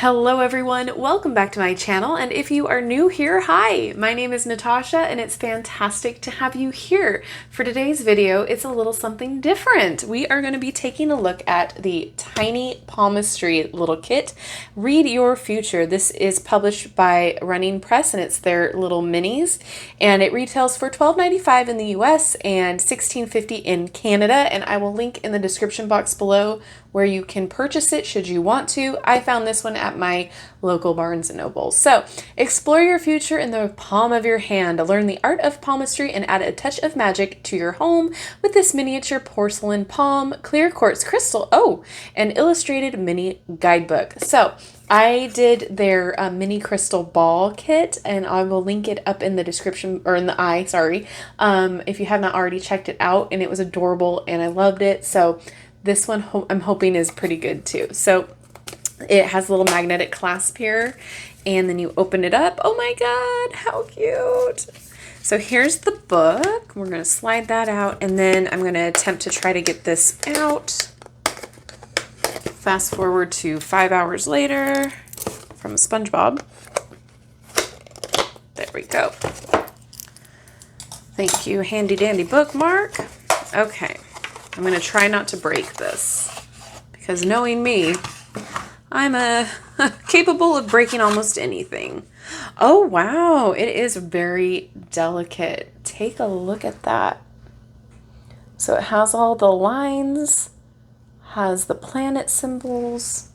Hello everyone, welcome back to my channel, and if you are new here, hi! My name is Natasha and it's fantastic to have you here. For today's video, it's a little something different. We are going to be taking a look at the Tiny Palmistry little kit, Read Your Future. This is published by Running Press and it's their little minis, and it retails for $12.95 in the US and $16.50 in Canada, and I will link in the description box below where you can purchase it should you want to. I found this one at my local Barnes & Noble. So, explore your future in the palm of your hand. Learn the art of palmistry and add a touch of magic to your home with this miniature porcelain palm, clear quartz crystal, an illustrated mini guidebook. So, I did their mini crystal ball kit, and I will link it up in the description, or in the if you have not already checked it out, and it was adorable and I loved it. So, this one I'm hoping is pretty good too. So it has a little magnetic clasp here, and then you open it up. Oh my God, how cute. So here's the book. We're going to slide that out, and then I'm going to attempt to try to get this out. Fast forward to 5 hours later from SpongeBob. There we go. Thank you, handy dandy bookmark. Okay. I'm going to try not to break this, because knowing me, I'm capable of breaking almost anything. Oh, wow. It is very delicate. Take a look at that. So it has all the lines, has the planet symbols.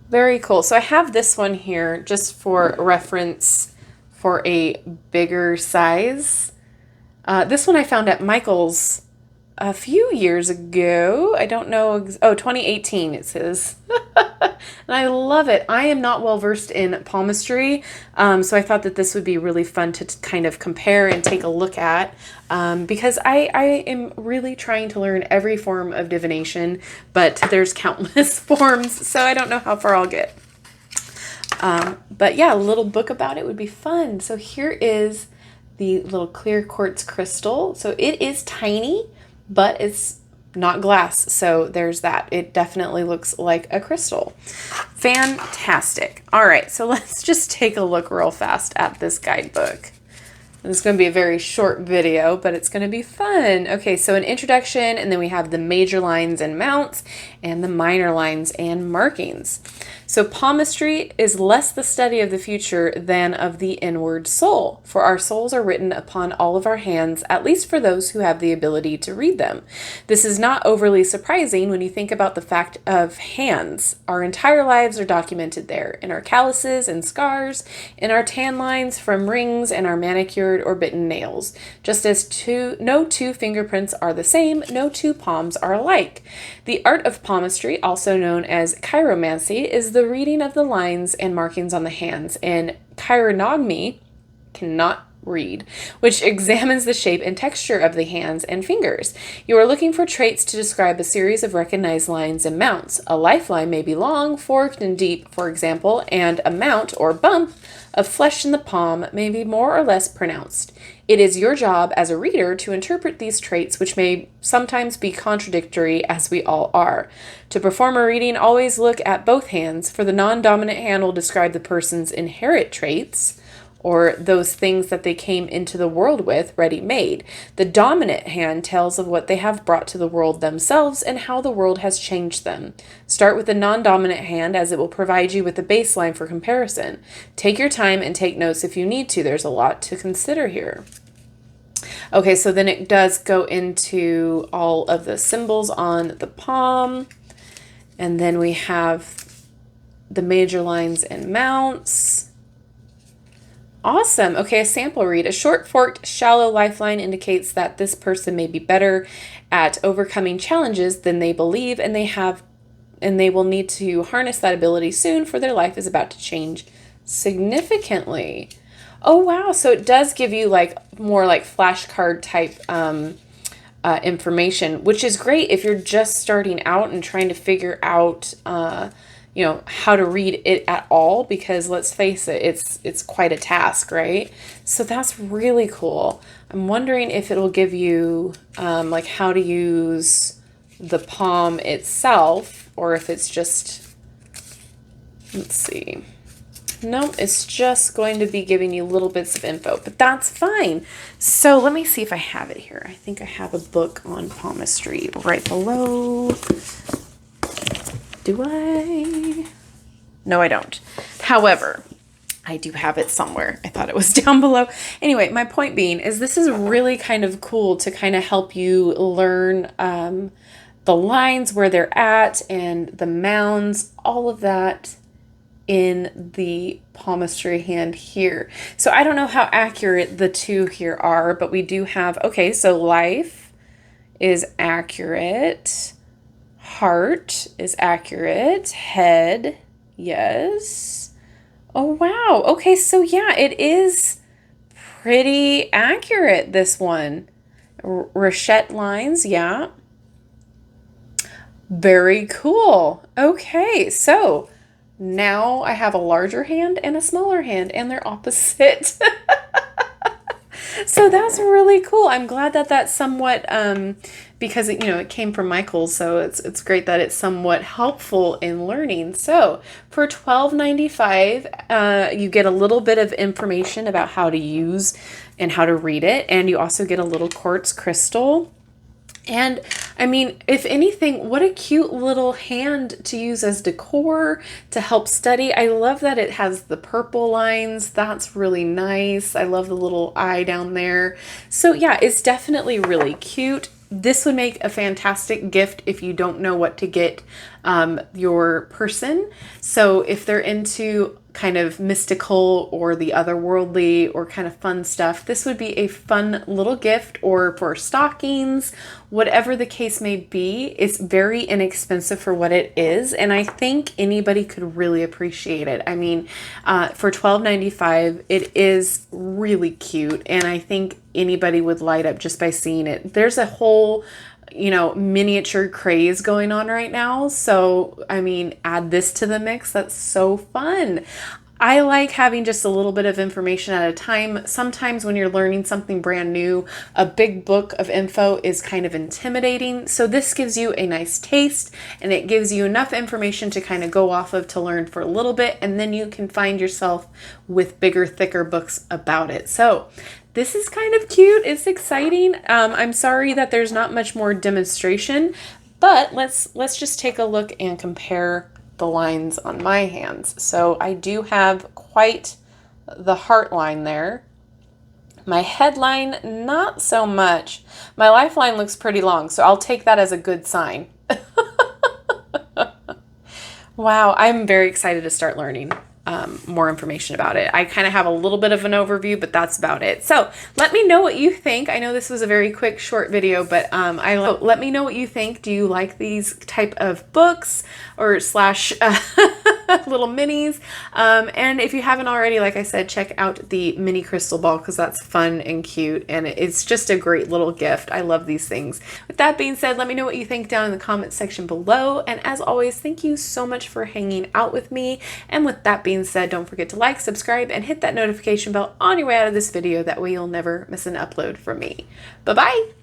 Very cool. So I have this one here just for reference for a bigger size. This one I found at Michael's a few years ago. I don't know. 2018 it says. And I love it. I am not well versed in palmistry, so I thought that this would be really fun to kind of compare and take a look at, because I am really trying to learn every form of divination, but there's countless forms, so I don't know how far I'll get. But yeah, a little book about it would be fun. So here is the little clear quartz crystal. So it is tiny, but it's not glass, so there's that. It definitely looks like a crystal. Fantastic. All right, so let's just take a look real fast at this guidebook. This is going to be a very short video, but it's going to be fun. Okay, so an introduction, and then we have the major lines and mounts, and the minor lines and markings. So palmistry is less the study of the future than of the inward soul, for our souls are written upon all of our hands, at least for those who have the ability to read them. This is not overly surprising when you think about the fact of hands. Our entire lives are documented there, in our calluses and scars, in our tan lines from rings, and our manicured or bitten nails. Just as no two fingerprints are the same, no two palms are alike. The art of palmistry, also known as chiromancy, is the reading of the lines and markings on the hands, and chironogmy, cannot read, which examines the shape and texture of the hands and fingers. You are looking for traits to describe a series of recognized lines and mounts. A lifeline may be long, forked, and deep, for example, and a mount or bump of flesh in the palm may be more or less pronounced. It is your job as a reader to interpret these traits, which may sometimes be contradictory, as we all are. To perform a reading, always look at both hands, for the non-dominant hand will describe the person's inherent traits, or those things that they came into the world with ready-made. The dominant hand tells of what they have brought to the world themselves and how the world has changed them. Start with the non-dominant hand, as it will provide you with a baseline for comparison. Take your time and take notes if you need to. There's a lot to consider here. Okay, so then it does go into all of the symbols on the palm, and then we have the major lines and mounts. Awesome. Okay, a sample read. A short, forked, shallow lifeline indicates that this person may be better at overcoming challenges than they believe, and they will need to harness that ability soon, for their life is about to change significantly. Oh, wow. So it does give you like more like flashcard type information, which is great if you're just starting out and trying to figure out how to read it at all, because let's face it, it's quite a task, right? So that's really cool. I'm wondering if it'll give you like how to use the palm itself, or if it's just Let's see. No, it's just going to be giving you little bits of info, but that's fine. So let me see if I have it here. I think I have a book on palmistry right below. Do I? No, I don't. However, I do have it somewhere. I thought it was down below. Anyway, my point being is this is really kind of cool to kind of help you learn the lines, where they're at, and the mounds, all of that in the palmistry hand here. So I don't know how accurate the two here are, but we do have, okay, so life is accurate. Heart is accurate. Head, yes. Oh, wow. Okay, so yeah, it is pretty accurate, this one. Rochette lines, yeah. Very cool. Okay, so now I have a larger hand and a smaller hand, and they're opposite. So that's really cool. I'm glad that that's somewhat, because it, it came from Michael's, so it's great that it's somewhat helpful in learning. So for $12.95, you get a little bit of information about how to use and how to read it, and you also get a little quartz crystal. And I mean, if anything, what a cute little hand to use as decor to help study. I love that it has the purple lines. That's really nice. I love the little eye down there. So yeah, it's definitely really cute. This would make a fantastic gift if you don't know what to get your person. So if they're into kind of mystical or the otherworldly or kind of fun stuff, this would be a fun little gift, or for stockings, whatever the case may be. It's very inexpensive for what it is, and I think anybody could really appreciate it. I mean, for $12.95, it is really cute, and I think anybody would light up just by seeing it. There's a whole miniature craze going on right now. So, I mean, add this to the mix. That's so fun. I like having just a little bit of information at a time. Sometimes when you're learning something brand new, a big book of info is kind of intimidating. So this gives you a nice taste, and it gives you enough information to kind of go off of to learn for a little bit, and then you can find yourself with bigger, thicker books about it. So this is kind of cute. It's exciting. I'm sorry that there's not much more demonstration, but let's just take a look and compare the lines on my hands. So I do have quite the heart line there. My headline, not so much. My lifeline looks pretty long, so I'll take that as a good sign. Wow, I'm very excited to start learning more information about it. I kind of have a little bit of an overview, but that's about it. So let me know what you think. I know this was a very quick, short video, but let me know what you think. Do you like these type of books or slash little minis? And if you haven't already, like I said, check out the mini crystal ball, because that's fun and cute, and it's just a great little gift. I love these things. With that being said, let me know what you think down in the comment section below. And as always, thank you so much for hanging out with me. And with that being said, don't forget to like, subscribe, and hit that notification bell on your way out of this video. That way you'll never miss an upload from me. Bye-bye.